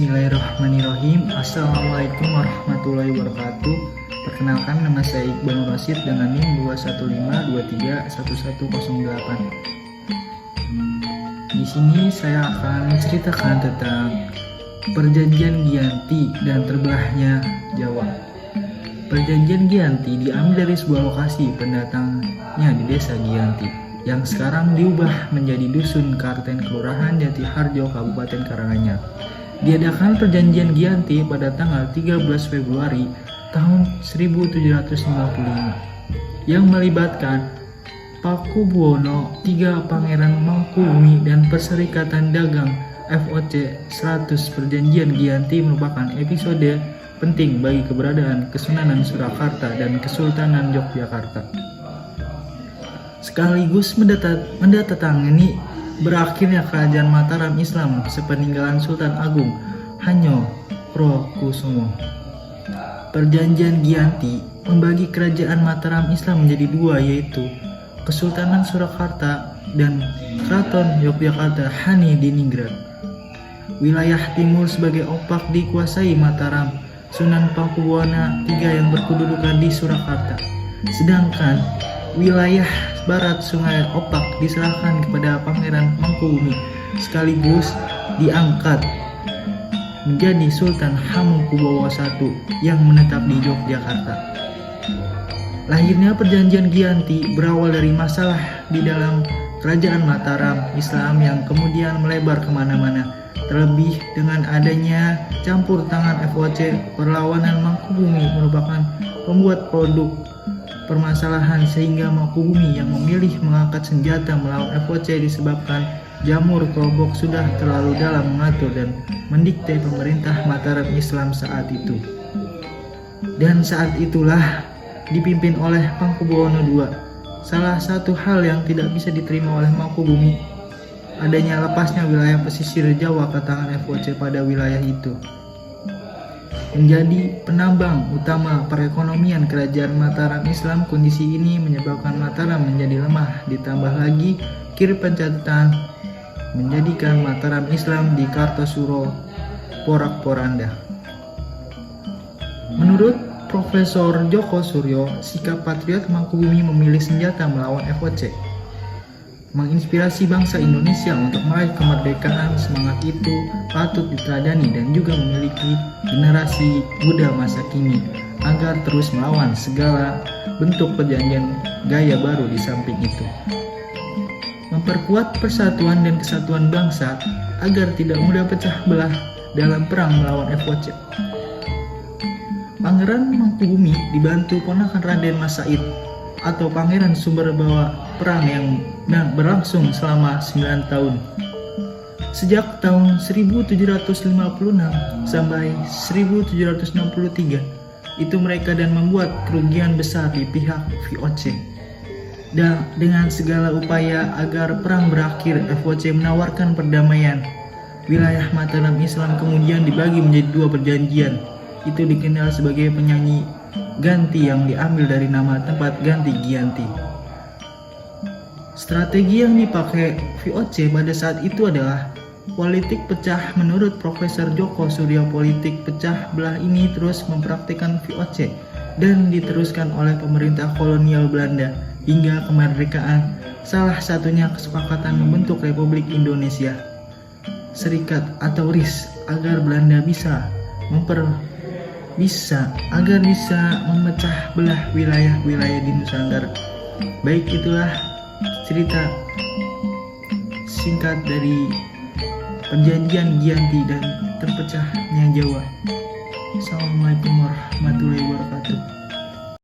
Bismillahirrahmanirrahim. Assalamualaikum warahmatullahi wabarakatuh. Perkenalkan, nama saya Iqbal Nur Rasyid dengan NIM 215231108. Di sini saya akan menceritakan tentang Perjanjian Giyanti dan terbelahnya Jawa. Perjanjian Giyanti diambil dari sebuah lokasi pendatangnya di desa Giyanti yang sekarang diubah menjadi Dusun Karten, Kelurahan Jatiharjo, Kabupaten Karanganyar. Diadakan Perjanjian Giyanti pada tanggal 13 Februari tahun 1755 yang melibatkan Pakubuwono III, Pangeran Mangkubumi, dan Perserikatan Dagang VOC 100. Perjanjian Giyanti merupakan episode penting bagi keberadaan Kesunanan Surakarta dan Kesultanan Yogyakarta, sekaligus mendatangani berakhirnya Kerajaan Mataram Islam sepeninggalan Sultan Agung Hanyokrokusumo. Perjanjian Giyanti membagi Kerajaan Mataram Islam menjadi dua, yaitu Kesultanan Surakarta dan Keraton Yogyakarta Hadiningrat. Wilayah timur sebagai opak dikuasai Mataram Sunan Pakubuwono III yang berkedudukan di Surakarta, sedangkan wilayah barat Sungai Opak diserahkan kepada Pangeran Mangkubumi sekaligus diangkat menjadi Sultan Hamengkubuwono I yang menetap di Yogyakarta. Lahirnya Perjanjian Giyanti berawal dari masalah di dalam Kerajaan Mataram Islam yang kemudian melebar kemana-mana. Terlebih dengan adanya campur tangan VOC, perlawanan Mangkubumi merupakan pembuat produk permasalahan sehingga Mangkubumi yang memilih mengangkat senjata melawan VOC disebabkan jamur kelompok sudah terlalu dalam mengatur dan mendikte pemerintah Mataram Islam saat itu. Dan saat itulah dipimpin oleh Pakubuwono II. Salah satu hal yang tidak bisa diterima oleh Mangkubumi adanya lepasnya wilayah pesisir Jawa ke tangan VOC pada wilayah itu. Menjadi penambang utama perekonomian Kerajaan Mataram Islam, kondisi ini menyebabkan Mataram menjadi lemah. Ditambah lagi kir pencatatan menjadikan Mataram Islam di Kartosuro porak-poranda. Menurut Profesor Djoko Suryo, sikap patriot Mangkubumi memilih senjata melawan VOC menginspirasi bangsa Indonesia untuk meraih kemerdekaan. Semangat itu patut diteladani dan juga memiliki generasi muda masa kini agar terus melawan segala bentuk perjanjian gaya baru. Di samping itu, memperkuat persatuan dan kesatuan bangsa agar tidak mudah pecah belah dalam perang melawan VOC. Pangeran Mangkubumi dibantu ponakan Raden Mas Said atau Pangeran Sumberbawa perang yang berlangsung selama 9 tahun. Sejak tahun 1756 sampai 1763 itu mereka dan membuat kerugian besar di pihak VOC. Dan dengan segala upaya agar perang berakhir, VOC menawarkan perdamaian. Wilayah Mataram Islam kemudian dibagi menjadi dua perjanjian. Itu dikenal sebagai penyanyi ganti yang diambil dari nama tempat ganti Giyanti. Strategi yang dipakai VOC pada saat itu adalah politik pecah. Menurut Profesor Djoko Suryo, politik pecah belah ini terus mempraktikkan VOC dan diteruskan oleh pemerintah kolonial Belanda hingga kemerdekaan. Salah satunya kesepakatan membentuk Republik Indonesia Serikat atau RIS agar Belanda bisa memecah belah wilayah-wilayah di Nusantara. Baik, itulah cerita singkat dari Perjanjian Giyanti dan terpecahnya Jawa. Assalamualaikum warahmatullahi wabarakatuh.